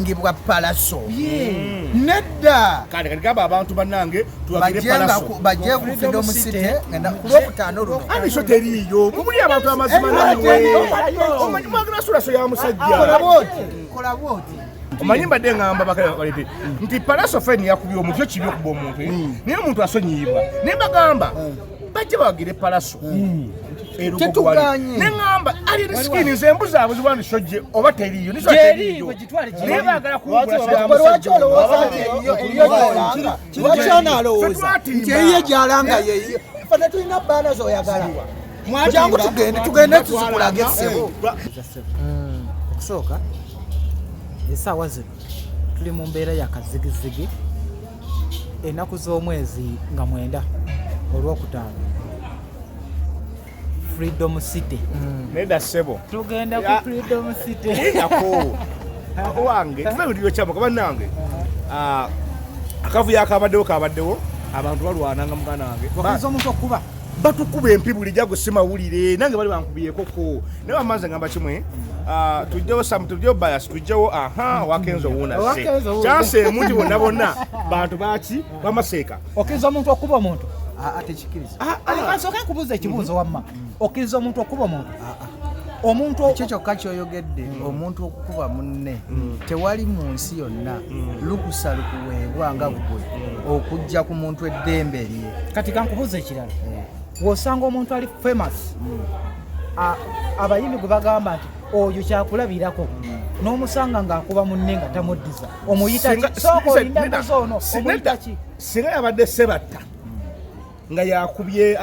kujajingibwa Pallaso. Nedda. Kale gaba abantu banange tuwagire Pallaso. Baje ku Freedom City ngenda kulokutano luno. Ani so teriyo. Mumuli abantu amazima nawe. Omanyi mwagala sura ya musajja. Kola boti. Omanyimba de ngamba bakale balete nti Pallaso feni yakubyo omuntu ekibyo kubo omuntu niye omuntu asonyiyibwa ne bagamba bajje bagire Pallaso tetuganye ne ngamba ali riskini zembuza abo zibandi shoje oba teriyo nizo teriyo ne bagala kuwula lwaki olowooza eriyo kiwachana alowooza nti eyiye gyalanga yeyiye fana tulina bbaana zoyagala mwajangu tugende tuzikulage ssebo okusooka esaawa zino tuli mu mbeera ya kazigizigi ennaku z'omwezi nga 9 olwokutaano Freedom City neda sebo tugenda ku Freedom City yako wange tumeuliro kyamo kabanange akavuya kabaddewo abantu balwana nga mugana wange wakiza omuntu okuba batukuba empibuli jago simawulire nange bali bankubiye koko ne bamanze ngamba kimwe tujjewo tujjewo bias tujjewo wakenzo wuna se chance muti wonna bonna bantu baki bamaseeka okiza omuntu okuba omuntu tekikiriza alikansoka kubuza ekibuuzo wamma okiza omuntu okuba omuntu ekyo kyokka kyoyogedde omuntu okukuba munne tewali mu nsi yonna lukusa lukuweebwa nga gwe okujja ku muntu eddembe lye kati kankubuuza ekirala wosanga omuntu ali famous abayimbi gwe bagamba nti oyo kyakulabirako n'omusanga ng'akuba munne nga tamuddiza omuyita sooka olindamuzo ono omuyita ki singa yabadde sebatta nga yakubye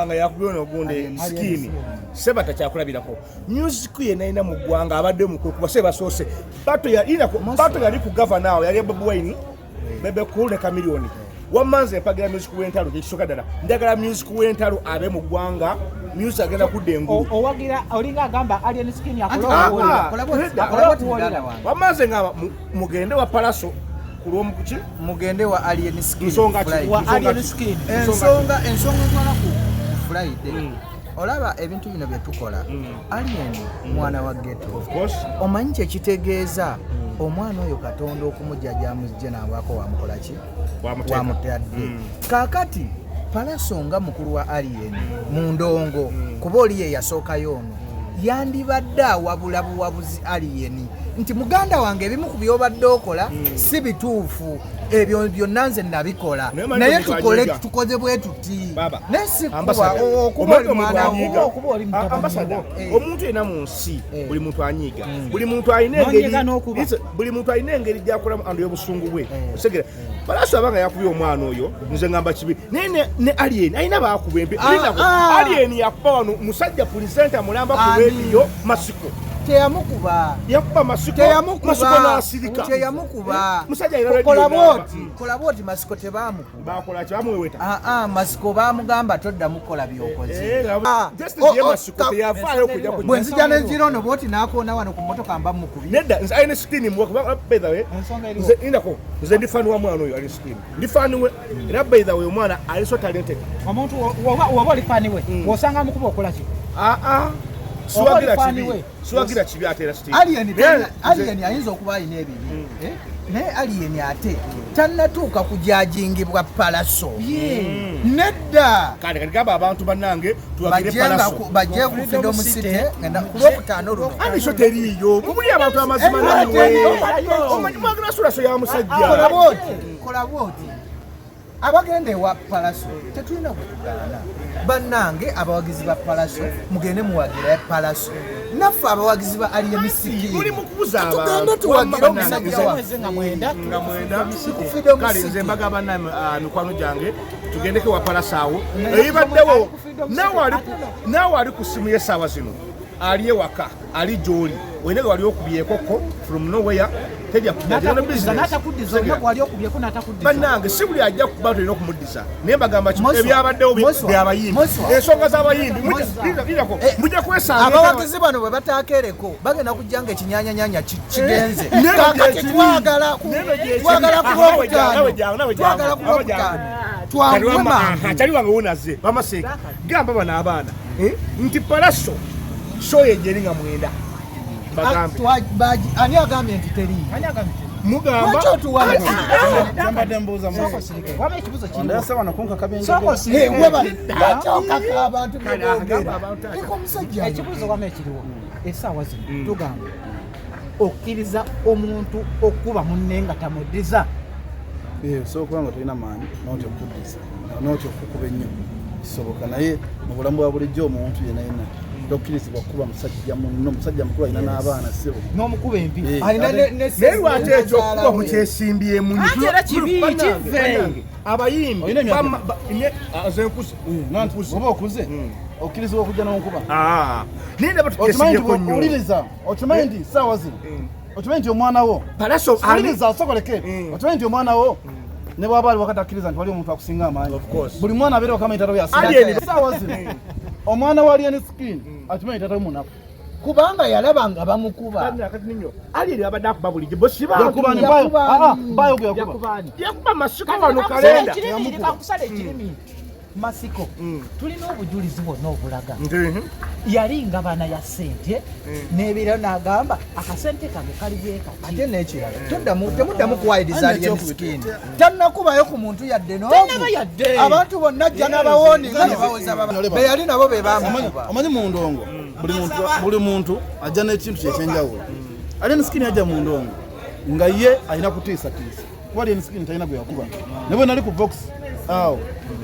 nga yakubye ono ogunde skini sebatta kyakulabirako music ye nalina mu ggwanga abadde mukukuba sebasoose bato yali ku gavanawo yali Bobi Wine Bebe Cool ne Chameleone wamanze empagira music w'entalo kyekisooka ddala ndagala music w'entalo abe mu ggwanga music agenda kudda engulu owagira olinga agamba alien skin wamanze nga mugende wa Pallaso kulwomukuki mugende wa alien skin ensonga enkola ku Friday olaba ebintu bino bye tukola alien mwana wa ghetto of course omanyi kyekitegeeza omwana oyo Katonda okumujjajamuzje n'abako wamukola ki wamutadde kaakati Pallaso nga mukulu wa alien mu ndongo kuba oli ye yasookayo ono yandibadde awabula buwabuzi alien nti muganda wange ebimu ku byobadde okola si bituufu ebyo byonna nze nabikola naye tukoze bwe tuti nesikuba okuba oli mwana okuba oli ambasada omuntu yena mu nsi buli muntu anyiiga buli muntu alina engeri gyakolamu ando y'obusungu bwe osegera Pallaso abanga yakubye omwana oyo nze ngamba kibi ne alien alina baakuba embi alien yakuba wano musajja pulisenta mulamba ku rediyo masiko teyamukuba yakuba masiko n'asirika teyamukuba musajja kola boti masiko tebamukuba bakola kibamuweta masiko bamugamba todda mukola byokoze bwe nzija nenzira ono boti nakoona wano ku mmotoka mba mukubi nedda nze alina sikini nze ndi fani wa mwana oyo ali sikini ndi fani we era beithawe omwana ali so talented omuntu woba oli fani we wosanga mukuba okola ki siwagira kibi ate era alien ayinza okuba alina ebibi naye alien ate tannatuuka kujajingibwa Pallaso nedda kale gaba abantu banange tuwagire Pallaso baje ku Freedom City ngenda kulwokutaano luno ani so teriyo mumuli abantu amazima nawe omanyi mwagala sura ya musajja kola boti abagende wa Pallaso tetulina kugaana bannange abawagizi ba Pallaso mugende muwagira Pallaso naffe abawagizi ba alien skin tuli mukubuza tugende tuwagira omusajja waffe nga mwenda kale nze mbaga banna mikwano gyange tugendeke wa Pallaso awo eyibaddewo nawe ali ku simu y'essaawa zino ali ewaka ali gy'oli wenega wali okubyekoko from nowhere tejja kujjana business bannange si buli ajja kuba tulina okumuddiza naye mbagamba ebyabaddewo byabayimbi ensonga z'abayimbi mujja kwesanga abawagizi bano bwe bataakereko bagenda kujjanga ekinyanyanyanya kigenze twagala twali wange wunaze bamaseeka gamba bano abaana nti Pallaso show ejeri nga mwenda ani agambye nti teri mugamba Jambadde mbuuza waba ekibuzo ndayasaba nakunka kabenje abantu omusajja ekibuzo wama ekiriwo essaawa zino tugamba okkiriza omuntu okuba munne nga tamuddiza so kubanga tolina maanyi noti okuddiza noti okukuba ennyo kisoboka naye mu bulamu bwa bulijjo omuntu yena tokkirizibwa kuba musajja munno musajja mukulu alina n'abaana ssibo n'omukuba empi naye lwaki ekyo okuba mukyesimbyemu era kibi kive abayimbi oba okuze okkirizibwa okujja n'okuba naye ndaba tukyesimbyeko nnyo owuliriza okimanyi nti ssaawa zino okimanyi nti omwana wo owuliriza sokoleke okimanyi nti omwana wo ne bwaba ali wakati akkiriza nti wali omuntu akusinga amaanyi buli mwana abeera wakamanya tata yassaawa zino omwana wa alien skin akimanyi tata munaku kubanga yalaba nga bamukuba ali abadde akuba bulijjo bosiba yakuba masiko wano kalenda kusala ekirimi masiko tulina obujulizi bwonna obulaga yali nga bana ya ssente n'ebiro n'agamba akasente kange kali bweka ate n'ekirala temuddamu kuwayiriza alien skin tannakubayo ku muntu yadde n'omu abantu bonna ajja n'abawooni nga ne baweza be yali nabo be bamukuba omanyi mu ndongo buli muntu ajja n'ekintu kyekyenjawulo alien skin ajja mu ndongo nga ye alina kutiisatiisa kuba alien skin talina gwe yakuba ne bwe nali ku box awo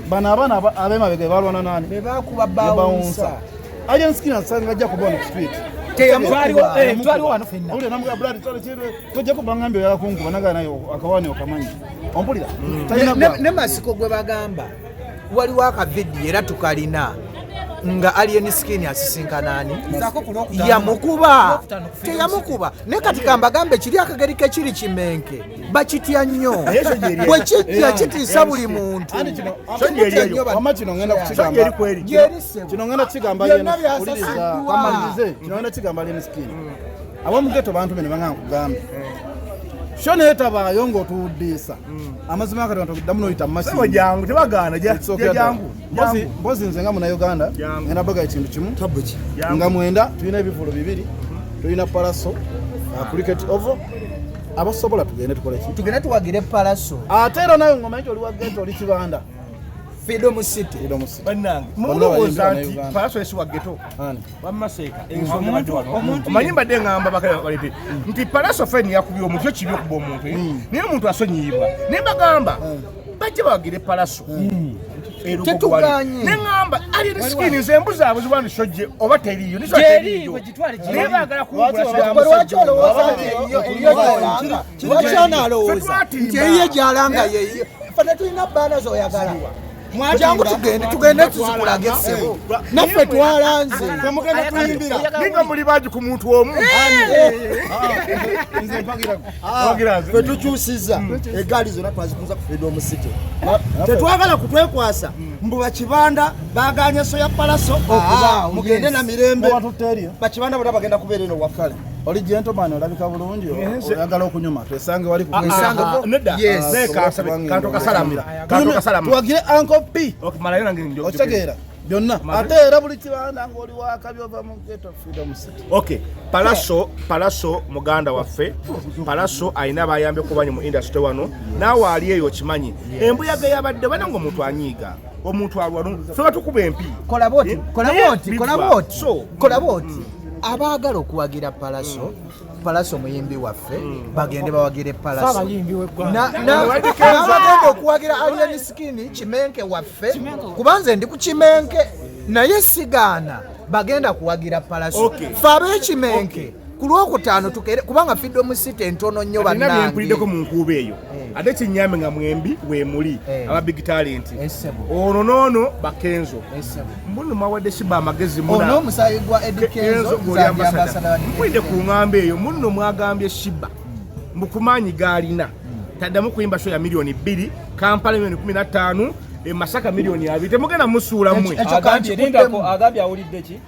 bano abaana ab'emabega balwana nani bebakuba bawunsa alien skin asanga ajja kubona ku street twaliwo wano fenna ule namuga blood tole chirwe tojja kubangambe yala kunkuba naga nayo akawani okamanyi ompulira ne masiko gwe bagamba waliwo akavidiyo era tukalina nga alien skin asisinkana ani yamukuba teyamukuba ne kati kambagambe kiri akageri kekiri kimenke bakitya nnyo bwe kijja kitiisa buli muntu kino ngenda kukigamba kino ngenda kukigamba uliriza kamalirize kino ngenda kukigamba alien skin abamugeto bantu bene banga kugambe shone yetabaayo ng'otuwuddiisa amazima akati tuddamu n'oyita mumasimu jangu tebagaana jangu mpozi nze nga munauganda ngenda baga ekintu kimu nga mwenda tulina ebivulo bibiri tulina palaso cricket ovo abasobola tugende tuwagire palaso ate era nawe ngoma nti oli wagente oli kibanda Freedom City bannange mulowooza nti palaso esiwa ghetto wammaseeka ensonga badde wano omanyi mbadde ngamba bakalete nti palaso feni yakubye omuntu ekibi okuba omuntu naye omuntu asonyiyibwa naye bagamba bajja bawagire palaso tetuganye neŋŋamba alien skin nze embuzi abo ziba nisojje oba teriyo naye baagala lwaki olowooza nti lwaki onaalowooza nti eyiye gyalanga yeyo fana tulina bbaana zoyagala jangu tugende tuzikulage ssebo naffe twalanze temugenda tuyimbira ninga muli bangi ku muntu omu ffe tukyusiza egaali zonna twazikunza ku Freedom City tetwagala kutwekwasa mbu bakibanda baganye so ya palaso okuba mugende na mirembe bakibanda bonna bagenda kubeera eno wakkale oli gentleman olabika bulungi oyagala okunyuma twesange wali tuwagire Uncle P okitegeera byonna ate era buli kibanda ng'oli wakabi ova mu ghetto Freedom City palaso muganda waffe palaso alina bayambe kubanyi mu industry wano naawe ali eyo okimanyi embuyaga yabadde bana ng'omuntu anyiiga omuntu alwano fe batukuba empi kola booti abaagala okuwagira palaso muyimbi waffe bagende bawagire palaso n'abagenda okuwagira alien skin kimenke waffe kubanze ndi ku kimenke naye sigaana bagenda kuwagira palaso fe ab'ekimenke ku lwokutaano kubanga Freedom City entono nnyo bannange mpuliddeko mu nkuuba eyo ate kinyambe nga mwembi wemuli aba big talent ono noono bakenzo mbuno mwawadde shiba amagezi ono omusayi gwa edikenzo mpulidde ku ŋŋamba eyo muno mwagambye shiba mukumanyi gaalina taddamu kuyimba sho ya milioni 2 Kampala milioni 15 Masaka milioni 2 temugenda musuula mmwe agambye awulidde ki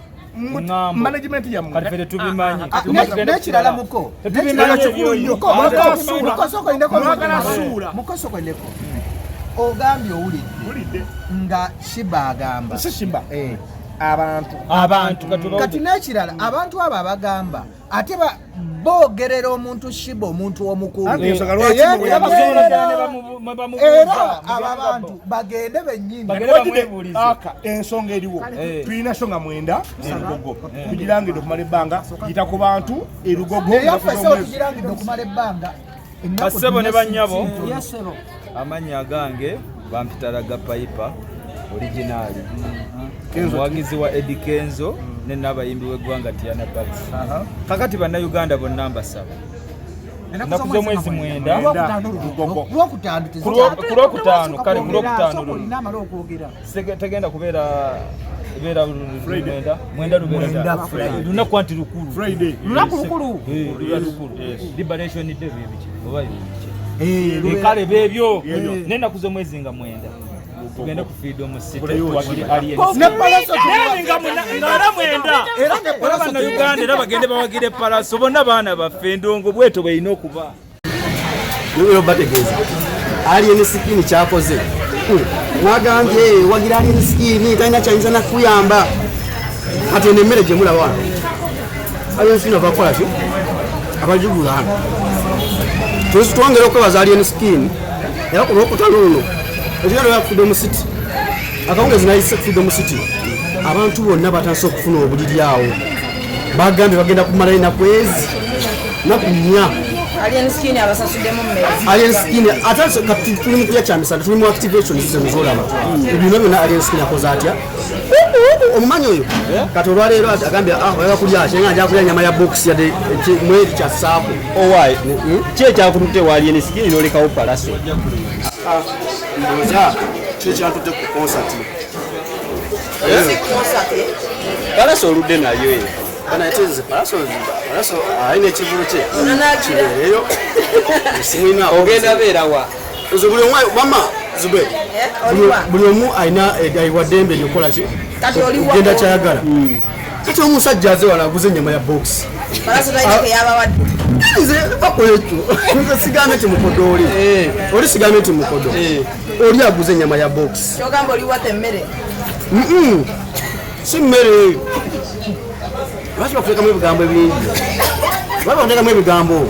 management ya mwe kati fere tubimanyi nekirala muko mukosoko indeko ogambye owulidde nga shiba agamba shiba abantu kati n'ekirala abantu abo abagamba ate boogerera omuntu shiba omuntu omukulu era abo abantu bagende bennyini ensonga eriwo tulina nsonga 9 erugogo tugirangidde okumala ebbanga yita ku bantu erugogo tugirangidde okumala ebbanga basebo ne banyabo amannya agange bampitalaga payipa originali omuwagizi wa Eddie Kenzo ne n'abayimbi w'eggwanga Tiana Bags kakati bannayuganda bonna mbasaba ennaku z'omwezi 9 kulwokutaano kale kulwokutaano tegenda kubeera mwenda lunaku anti lukulu liberation day bebiki oba bebiki kale bebyo n'ennaku z'omwezi nga 9 tugenda ku freedom city wakili aliens ngala mwenda era bannayuganda era bagende bawagire Pallaso bonna baana baffe endongo bweto balina okuba lero bategeeza alien skin kyakoze mwagambye wagira alien skin talina kyayinza nakuyamba ate n'emmere gye mulaba alien skin abakola ki abajugula twongera okwebaza alien skin era ku lwokutaano luno ekigalo ya Freedom City akawungezi nayise Freedom City abantu bonna batandise okufuna obuliri awo bagambye bagenda kumala enakwezi nakunya alien skin abasasuddemu mmere alien skin atanse kati tuli mu kulya kyamisana tuli mu activation zizolaba ebintu byonna alien skin akoze atya omumanyi oyo kati olwaleero agambye oyagala kulya kyenga nja kulya nyama ya box yadde mweri kyasaako owaye kyekyakututte wa alien skin n'olekawo Pallaso ndoza kyekyantutte ku concert Pallaso oludde nayo banayeteze Pallaso ayina ekivulu kye eyo simwina ogenda beerawa buli omu mama zube buli omu ayina wadembe lyokola ki ogenda kyayagala kati omusajja aze wala aguze ennyama ya box nze bakola ekyo nze sigambe nti mukodo oli sigambe nti mukodo oli aguze ennyama ya box kyogamba oli wate emmere si mmere lwaki bakulekamu ebigambo ebingi lwaki bakulekamu ebigambo